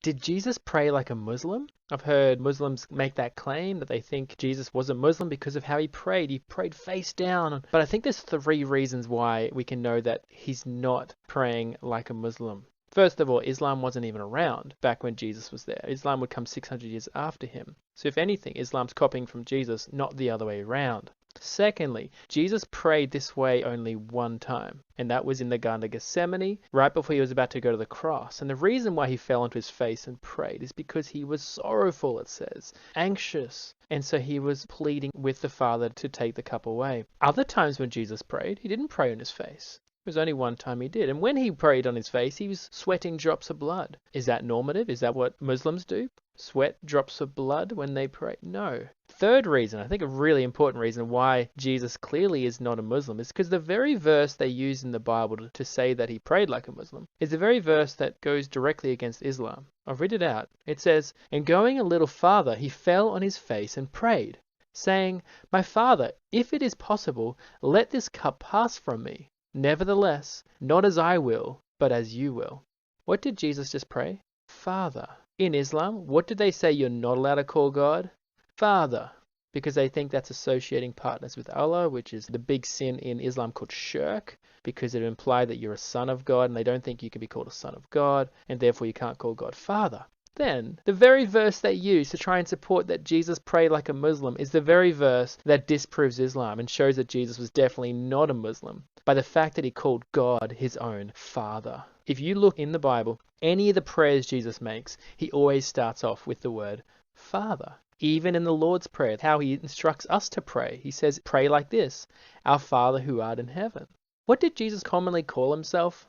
Did Jesus pray like a Muslim? I've heard Muslims make that claim that they think Jesus was a Muslim because of how he prayed. He prayed face down. But I think there's three reasons why we can know that he's not praying like a Muslim. First of all, Islam wasn't even around back when Jesus was there. Islam would come 600 years after him. So if anything, Islam's copying from Jesus, not the other way around. Secondly, Jesus prayed this way only one time, and that was in the Garden of Gethsemane, right before he was about to go to the cross. And the reason why he fell onto his face and prayed is because he was sorrowful, it says, anxious. And so he was pleading with the Father to take the cup away. Other times when Jesus prayed, he didn't pray on his face. It was only one time he did. And when he prayed on his face, he was sweating drops of blood. Is that normative? Is that what Muslims do? Sweat drops of blood when they pray? No. Third reason, I think a really important reason why Jesus clearly is not a Muslim is because the very verse they use in the Bible to say that he prayed like a Muslim is the very verse that goes directly against Islam. I'll read it out. It says, "And going a little farther, he fell on his face and prayed, saying, My Father, if it is possible, let this cup pass from me. Nevertheless, not as I will, but as you will." What did Jesus just pray? Father. In Islam, what did they say you're not allowed to call God? Father. Because they think that's associating partners with Allah, which is the big sin in Islam called shirk, because it implies that you're a son of God, and they don't think you can be called a son of God, and therefore you can't call God Father. Then, the very verse they use to try and support that Jesus prayed like a Muslim is the very verse that disproves Islam and shows that Jesus was definitely not a Muslim by the fact that he called God his own Father. If you look in the Bible, any of the prayers Jesus makes, he always starts off with the word Father. Even in the Lord's Prayer, how he instructs us to pray, he says, pray like this, Our Father who art in heaven. What did Jesus commonly call himself?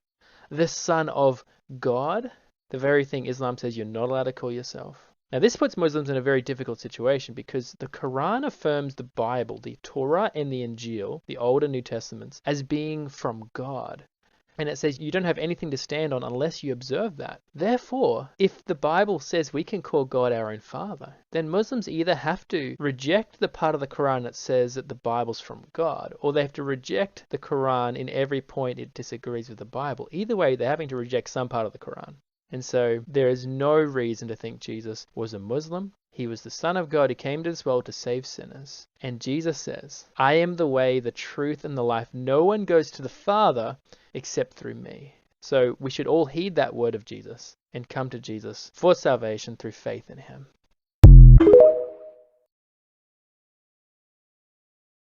The Son of God? The very thing Islam says you're not allowed to call yourself. Now this puts Muslims in a very difficult situation because the Quran affirms the Bible, the Torah and the Injil, the Old and New Testaments, as being from God. And it says you don't have anything to stand on unless you observe that. Therefore, if the Bible says we can call God our own Father, then Muslims either have to reject the part of the Quran that says that the Bible's from God, or they have to reject the Quran in every point it disagrees with the Bible. Either way, they're having to reject some part of the Quran. And so there is no reason to think Jesus was a Muslim. He was the Son of God who came to this world to save sinners. And Jesus says, I am the way, the truth, and the life. No one goes to the Father except through me. So we should all heed that word of Jesus and come to Jesus for salvation through faith in him.